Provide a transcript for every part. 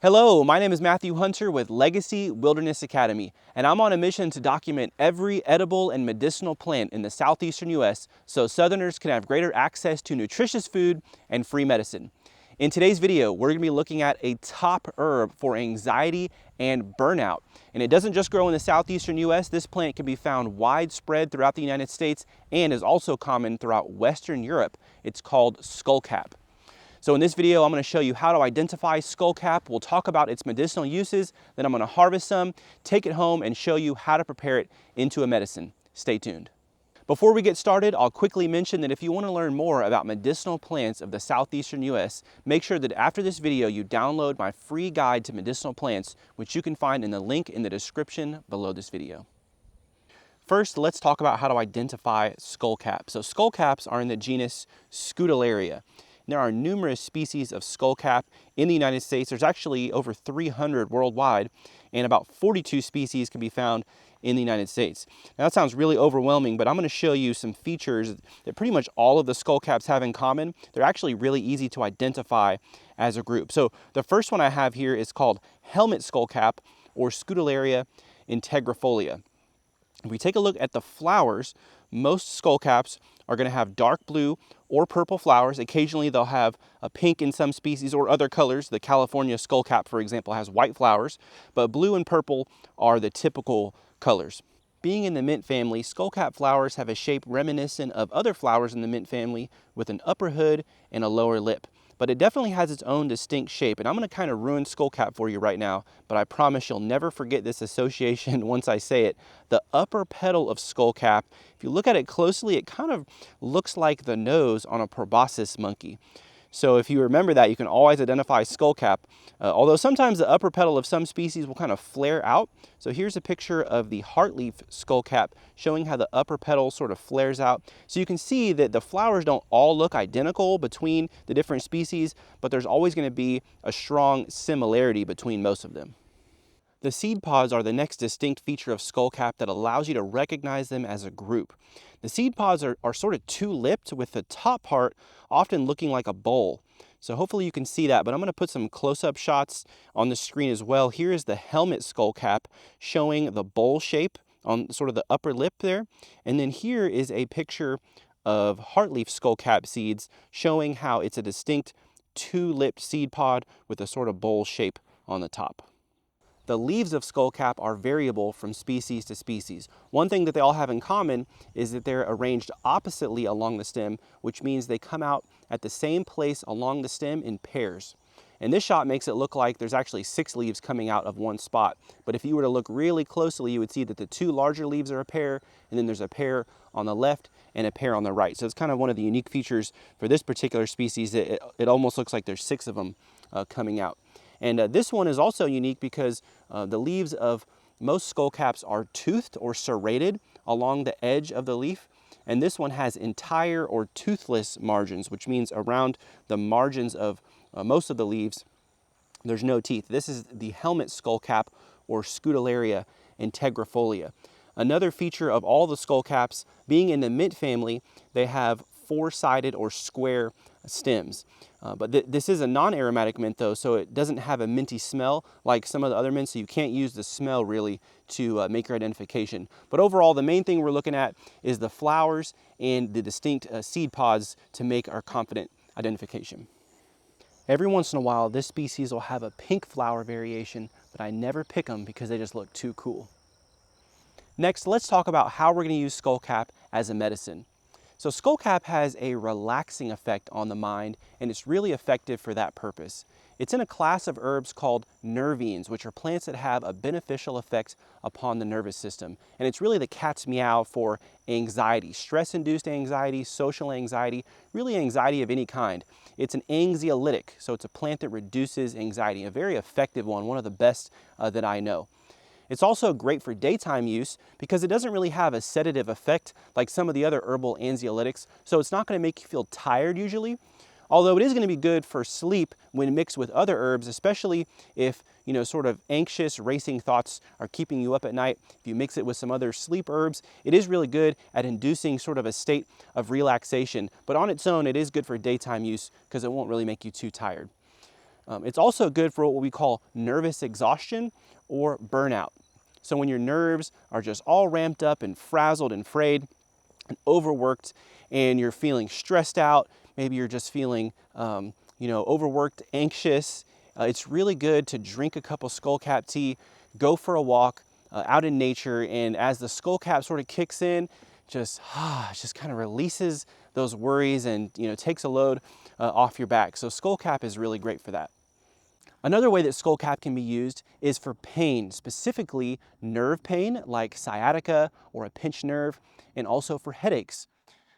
Hello, my name is Matthew Hunter with Legacy Wilderness Academy, and I'm on a mission to document every edible and medicinal plant in the southeastern U.S. so Southerners can have greater access to nutritious food and free medicine. In today's video, we're going to be looking at a top herb for anxiety and burnout. And it doesn't just grow in the southeastern U.S. This plant can be found widespread throughout the United States and is also common throughout Western Europe. It's called skullcap. So in this video, I'm going to show you how to identify skullcap. We'll talk about its medicinal uses, then I'm going to harvest some, take it home, and show you how to prepare it into a medicine. Stay tuned. Before we get started, I'll quickly mention that if you want to learn more about medicinal plants of the southeastern U.S., make sure that after this video you download my free guide to medicinal plants, which you can find in the link in the description below this video. First, let's talk about how to identify skullcaps. So skullcaps are in the genus Scutellaria. There are numerous species of skullcap in the United States. There's actually over 300 worldwide, and about 42 species can be found in the United States. Now that sounds really overwhelming, but I'm going to show you some features that pretty much all of the skullcaps have in common. They're actually really easy to identify as a group. So the first one I have here is called helmet skullcap, or Scutellaria integrifolia. If we take a look at the flowers, most skullcaps are going to have dark blue or purple flowers. Occasionally they'll have a pink in some species or other colors. The California skullcap, for example, has white flowers, but blue and purple are the typical colors. Being in the mint family, skullcap flowers have a shape reminiscent of other flowers in the mint family with an upper hood and a lower lip. But it definitely has its own distinct shape, and I'm going to kind of ruin skullcap for you right now, but I promise you'll never forget this association once I say it. The upper petal of skullcap, if you look at it closely, it kind of looks like the nose on a proboscis monkey. So if you remember that, you can always identify skullcap, although sometimes the upper petal of some species will kind of flare out. So here's a picture of the heartleaf skullcap showing how the upper petal sort of flares out. So you can see that the flowers don't all look identical between the different species, but there's always going to be a strong similarity between most of them. The seed pods are the next distinct feature of skullcap that allows you to recognize them as a group. The seed pods are sort of two-lipped, with the top part often looking like a bowl. So hopefully you can see that, but I'm going to put some close-up shots on the screen as well. Here is the helmet skullcap showing the bowl shape on sort of the upper lip there. And then here is a picture of heartleaf skullcap seeds showing how it's a distinct two-lipped seed pod with a sort of bowl shape on the top. The leaves of skullcap are variable from species to species. One thing that they all have in common is that they're arranged oppositely along the stem, which means they come out at the same place along the stem in pairs. And this shot makes it look like there's actually 6 leaves coming out of one spot. But if you were to look really closely, you would see that the 2 larger leaves are a pair, and then there's a pair on the left and a pair on the right. So it's kind of one of the unique features for this particular species. It almost looks like there's 6 of them coming out. And this one is also unique because the leaves of most skullcaps are toothed or serrated along the edge of the leaf. And this one has entire or toothless margins, which means around the margins of most of the leaves, there's no teeth. This is the helmet skullcap, or Scutellaria integrifolia. Another feature of all the skullcaps, being in the mint family, they have 4-sided or square stems. But this is a non-aromatic mint though, so it doesn't have a minty smell like some of the other mints, so you can't use the smell really to make your identification. But overall, the main thing we're looking at is the flowers and the distinct seed pods to make our confident identification. Every once in a while, this species will have a pink flower variation, but I never pick them because they just look too cool. Next, let's talk about how we're going to use skullcap as a medicine. So skullcap has a relaxing effect on the mind, and it's really effective for that purpose. It's in a class of herbs called nervines, which are plants that have a beneficial effect upon the nervous system. And it's really the cat's meow for anxiety, stress-induced anxiety, social anxiety, really anxiety of any kind. It's an anxiolytic, so it's a plant that reduces anxiety, a very effective one of the best that I know. It's also great for daytime use because it doesn't really have a sedative effect like some of the other herbal anxiolytics, so it's not going to make you feel tired usually. Although it is going to be good for sleep when mixed with other herbs, especially if, sort of anxious, racing thoughts are keeping you up at night. If you mix it with some other sleep herbs, it is really good at inducing sort of a state of relaxation. But on its own, it is good for daytime use because it won't really make you too tired. It's also good for what we call nervous exhaustion or burnout. So when your nerves are just all ramped up and frazzled and frayed and overworked, and you're feeling stressed out, maybe you're just feeling overworked, anxious, it's really good to drink a cup of Skullcap tea, go for a walk out in nature, and as the Skullcap sort of kicks in, just kind of releases those worries and takes a load off your back. So Skullcap is really great for that. Another way that Skullcap can be used is for pain, specifically nerve pain like sciatica or a pinched nerve, and also for headaches.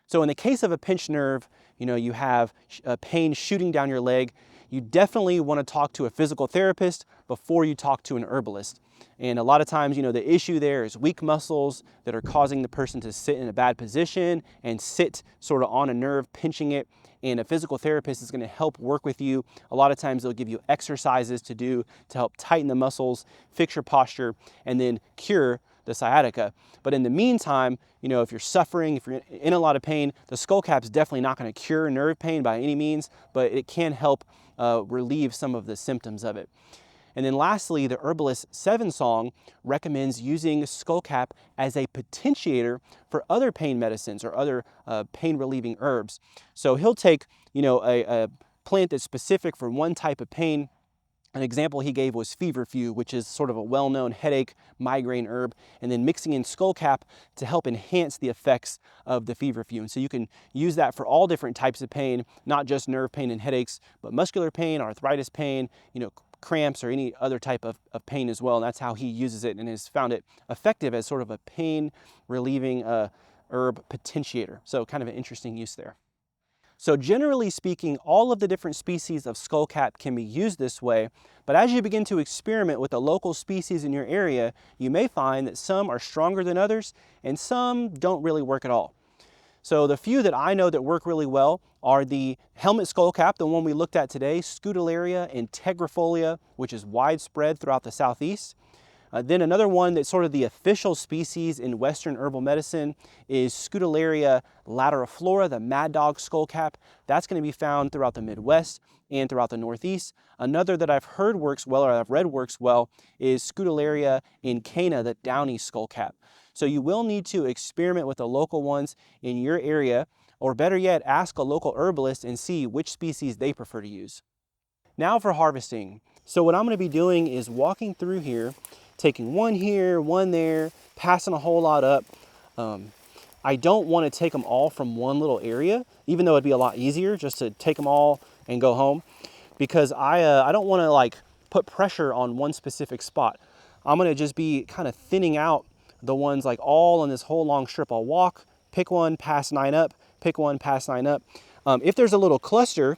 So in the case of a pinched nerve, you have pain shooting down your leg, you definitely want to talk to a physical therapist before you talk to an herbalist. And a lot of times, the issue there is weak muscles that are causing the person to sit in a bad position and sit sort of on a nerve, pinching it. And a physical therapist is going to help work with you. A lot of times they'll give you exercises to do to help tighten the muscles, fix your posture, and then cure the sciatica. But in the meantime, if you're suffering, if you're in a lot of pain, the Skullcap is definitely not going to cure nerve pain by any means, but it can help relieve some of the symptoms of it. And then lastly, the Herbalist 7 Song recommends using Skullcap as a potentiator for other pain medicines or other pain relieving herbs. So he'll take, a plant that's specific for one type of pain. An example he gave was feverfew, which is sort of a well-known headache, migraine herb, and then mixing in Skullcap to help enhance the effects of the feverfew. And so you can use that for all different types of pain, not just nerve pain and headaches, but muscular pain, arthritis pain, cramps, or any other type of pain as well. And that's how he uses it and has found it effective as sort of a pain relieving herb potentiator. So kind of an interesting use there. So generally speaking, all of the different species of Skullcap can be used this way, but as you begin to experiment with the local species in your area, you may find that some are stronger than others and some don't really work at all. So the few that I know that work really well are the helmet Skullcap, the one we looked at today, Scutellaria integrifolia, which is widespread throughout the Southeast. Then another one that's sort of the official species in Western herbal medicine is Scutellaria lateriflora, the mad dog Skullcap. That's going to be found throughout the Midwest and throughout the Northeast. Another that I've heard works well, or I've read works well, is Scutellaria incana, the downy Skullcap. So you will need to experiment with the local ones in your area, or better yet, ask a local herbalist and see which species they prefer to use. Now for harvesting. So what I'm going to be doing is walking through here, taking one here, one there, passing a whole lot up. I don't want to take them all from one little area, even though it'd be a lot easier just to take them all and go home, because I don't want to put pressure on one specific spot. I'm going to just be kind of thinning out the ones all in this whole long strip. I'll walk, pick one, pass 9 up, pick one, pass 9 up. If there's a little cluster,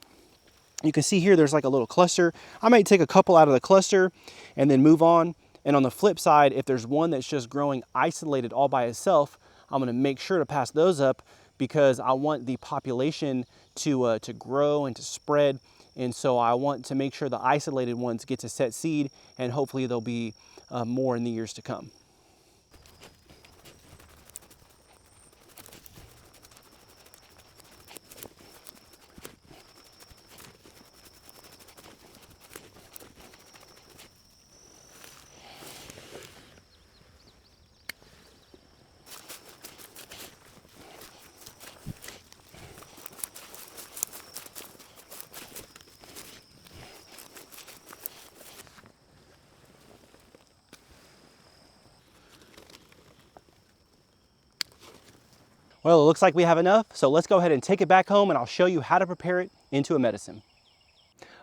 you can see here there's a little cluster. I might take a couple out of the cluster and then move on. And on the flip side, if there's one that's just growing isolated all by itself, I'm going to make sure to pass those up because I want the population to grow and to spread. And so I want to make sure the isolated ones get to set seed, and hopefully there'll be more in the years to come. Well, it looks like we have enough, so let's go ahead and take it back home and I'll show you how to prepare it into a medicine.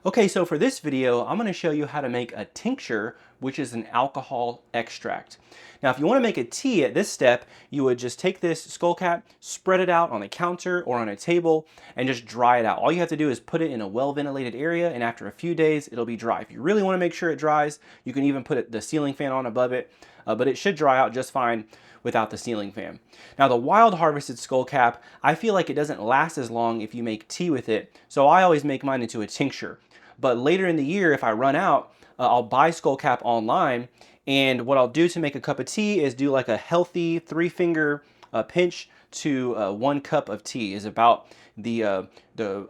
Okay, so for this video, I'm going to show you how to make a tincture, which is an alcohol extract. Now, if you want to make a tea at this step, you would just take this Skullcap, spread it out on a counter or on a table, and just dry it out. All you have to do is put it in a well-ventilated area, and after a few days, it'll be dry. If you really want to make sure it dries, you can even put the ceiling fan on above it, but it should dry out just fine without the ceiling fan. Now, the wild harvested Skullcap, I feel like it doesn't last as long if you make tea with it, so I always make mine into a tincture. But later in the year, if I run out, I'll buy Skullcap online, and what I'll do to make a cup of tea is do like a healthy 3-finger pinch to 1 cup of tea is about the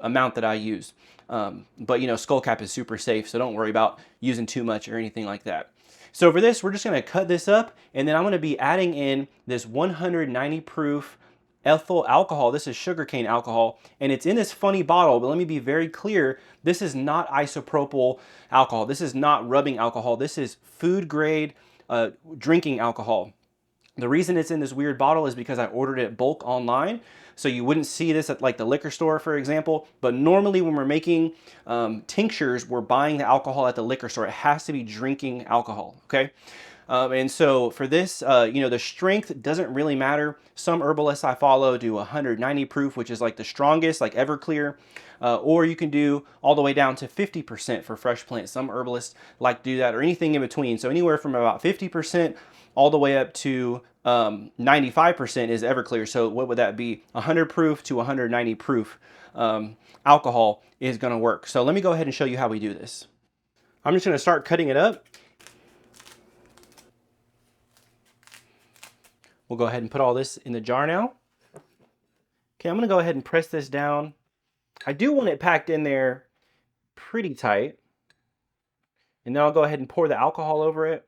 amount that I use. But you know, Skullcap is super safe, so don't worry about using too much or anything like that. So for this, we're just gonna cut this up, and then I'm gonna be adding in this 190 proof ethyl alcohol. This is sugarcane alcohol, and it's in this funny bottle, but let me be very clear. This is not isopropyl alcohol. This is not rubbing alcohol. This is food grade drinking alcohol. The reason it's in this weird bottle is because I ordered it bulk online. So you wouldn't see this at like the liquor store, for example. But normally when we're making tinctures, we're buying the alcohol at the liquor store. It has to be drinking alcohol, okay? And so for this, you know, the strength doesn't really matter. Some herbalists I follow do 190 proof, which is like the strongest, like Everclear. Or you can do all the way down to 50% for fresh plants. Some herbalists like to do that, or anything in between. So anywhere from about 50% all the way up to 95% is Everclear. So what would that be? 100 proof to 190 proof alcohol is gonna work. So let me go ahead and show you how we do this. I'm just gonna start cutting it up. We'll go ahead and put all this in the jar now. Okay, I'm gonna go ahead and press this down. I do want it packed in there pretty tight. And then I'll go ahead and pour the alcohol over it.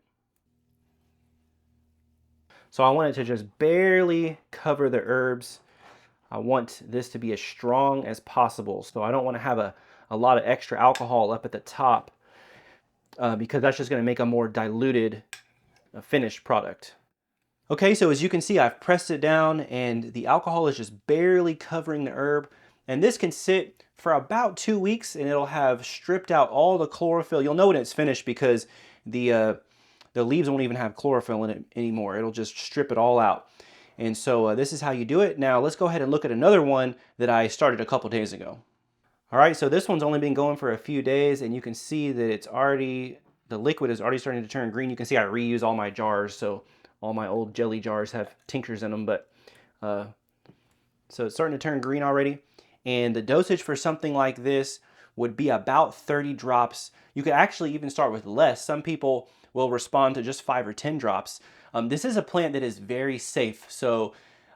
So I want it to just barely cover the herbs. I want this to be as strong as possible. So I don't want to have a lot of extra alcohol up at the top because that's just going to make a more diluted finished product. Okay, so as you can see, I've pressed it down and the alcohol is just barely covering the herb. And this can sit for about 2 weeks and it'll have stripped out all the chlorophyll. You'll know when it's finished because the leaves won't even have chlorophyll in it anymore. It'll just strip it all out. And so this is how you do it. Now let's go ahead and look at another one that I started a couple days ago. All right, so this one's only been going for a few days and you can see that it's already, the liquid is already starting to turn green. You can see I reuse all my jars. So all my old jelly jars have tinctures in them, but so it's starting to turn green already. And the dosage for something like this would be about 30 drops. You could actually even start with less. Some people will respond to just 5 or 10 drops. This is a plant that is very safe. So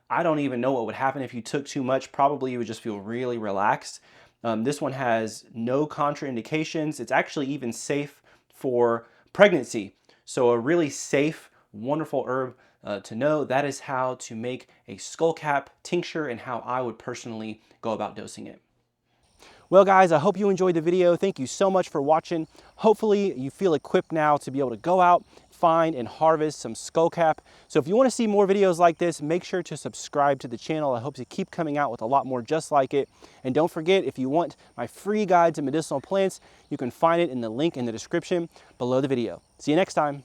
I don't even know what would happen if you took too much. Probably you would just feel really relaxed. This one has no contraindications. It's actually even safe for pregnancy. So a really safe, wonderful herb to know. That is how to make a skullcap tincture and how I would personally go about dosing it. Well guys, I hope you enjoyed the video. Thank you so much for watching. Hopefully you feel equipped now to be able to go out, find and harvest some skullcap. So if you want to see more videos like this, make sure to subscribe to the channel. I hope to keep coming out with a lot more just like it. And don't forget, if you want my free guide to medicinal plants, you can find it in the link in the description below the video. See you next time.